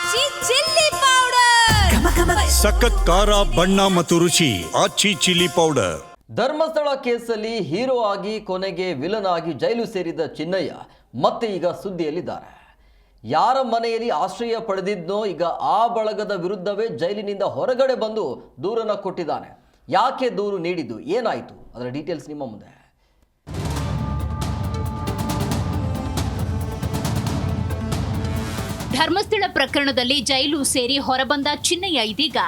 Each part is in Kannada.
ಆಚಿ ಚಿಲ್ಲಿ ಪೌಡರ್ ಸಖತ್ ಖಾರ ಬಣ್ಣ ಮತ್ತು ರುಚಿ ಆಚಿ ಚಿಲ್ಲಿ ಪೌಡರ್. ಧರ್ಮಸ್ಥಳ ಕೇಸಲ್ಲಿ ಹೀರೋ ಆಗಿ ಕೊನೆಗೆ ವಿಲನ್ ಆಗಿ ಜೈಲು ಸೇರಿದ ಚಿನ್ನಯ್ಯ ಮತ್ತೆ ಈಗ ಸುದ್ದಿಯಲ್ಲಿದ್ದಾರೆ. ಯಾರ ಮನೆಯಲ್ಲಿ ಆಶ್ರಯ ಪಡೆದಿದ್ನೋ ಈಗ ಆ ಬಳಗದ ವಿರುದ್ಧವೇ ಜೈಲಿನಿಂದ ಹೊರಗಡೆ ಬಂದು ದೂರನ್ನ ಕೊಟ್ಟಿದ್ದಾನೆ. ಯಾಕೆ ದೂರು ನೀಡಿದ್ದು, ಏನಾಯಿತು, ಅದರ ಡೀಟೇಲ್ಸ್ ನಿಮ್ಮ ಮುಂದೆ. ಧರ್ಮಸ್ಥಳ ಪ್ರಕರಣದಲ್ಲಿ ಜೈಲು ಸೇರಿ ಹೊರಬಂದ ಚಿನ್ನಯ್ಯ ಇದೀಗ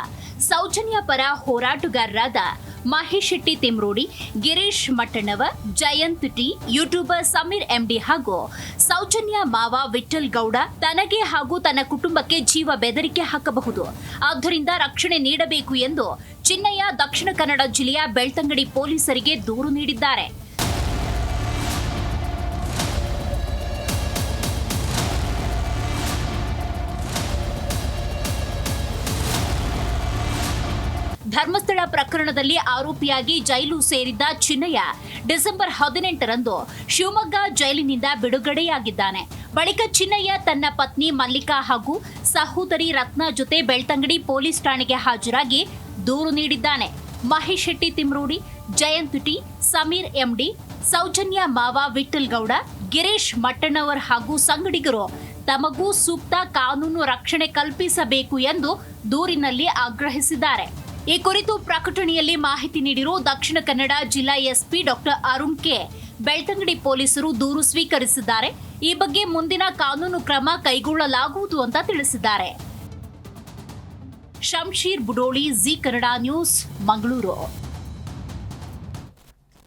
ಸೌಜನ್ಯ ಪರ ಹೋರಾಟಗಾರರಾದ Mahesh Shetty Thimarodi, Girish Mattannava, Jayant T, YouTuber Sameer MD ಹಾಗೂ ಸೌಜನ್ಯ ಮಾವ ವಿಠಲ್ ಗೌಡ ತನಗೆ ಹಾಗೂ ತನ್ನ ಕುಟುಂಬಕ್ಕೆ ಜೀವ ಬೆದರಿಕೆ ಹಾಕಬಹುದು, ಆದ್ದರಿಂದ ರಕ್ಷಣೆ ನೀಡಬೇಕು ಎಂದು ಚಿನ್ನಯ್ಯ ದಕ್ಷಿಣ ಕನ್ನಡ ಜಿಲ್ಲೆಯ ಬೆಳ್ತಂಗಡಿ ಪೊಲೀಸರಿಗೆ ದೂರು ನೀಡಿದ್ದಾರೆ. ಧರ್ಮಸ್ಥಳ ಪ್ರಕರಣದಲ್ಲಿ ಆರೋಪಿಯಾಗಿ ಜೈಲು ಸೇರಿದ್ದ ಚಿನ್ನಯ್ಯ ಡಿಸೆಂಬರ್ 18ರಂದು ಶಿವಮೊಗ್ಗ ಜೈಲಿನಿಂದ ಬಿಡುಗಡೆಯಾಗಿದ್ದಾನೆ. ಬಳಿಕ ಚಿನ್ನಯ್ಯ ತನ್ನ ಪತ್ನಿ ಮಲ್ಲಿಕಾ ಹಾಗೂ ಸಹೋದರಿ ರತ್ನ ಜೊತೆ ಬೆಳ್ತಂಗಡಿ ಪೊಲೀಸ್ ಠಾಣೆಗೆ ಹಾಜರಾಗಿ ದೂರು ನೀಡಿದ್ದಾನೆ. ಮಹೇಶ್ ಶೆಟ್ಟಿ ತಿಮ್ರೋಡಿ, ಜಯಂತ್ ಟಿ, ಸಮೀರ್ ಎಂಡಿ, ಸೌಜನ್ಯ ಮಾವ ವಿಠಲ್ ಗೌಡ, ಗಿರೀಶ್ ಮಟ್ಟಣ್ಣವರ್ ಹಾಗೂ ಸಂಗಡಿಗರು ತಮಗೂ ಸೂಕ್ತ ಕಾನೂನು ರಕ್ಷಣೆ ಕಲ್ಪಿಸಬೇಕು ಎಂದು ದೂರಿನಲ್ಲಿ ಆಗ್ರಹಿಸಿದ್ದಾರೆ. ಈ ಕುರಿತು ಪ್ರಕಟಣೆಯಲ್ಲಿ ಮಾಹಿತಿ ನೀಡಿರುವ ದಕ್ಷಿಣ ಕನ್ನಡ ಜಿಲ್ಲಾ SP doctor Arun K, Belthangady ಪೊಲೀಸರು ದೂರು ಸ್ವೀಕರಿಸಿದ್ದಾರೆ. ಈ ಬಗ್ಗೆ ಮುಂದಿನ ಕಾನೂನು ಕ್ರಮ ಕೈಗೊಳ್ಳಲಾಗುವುದು ಅಂತ ತಿಳಿಸಿದ್ದಾರೆ. Shamsheer Budoli, Zee Kannada news, Mangaluru.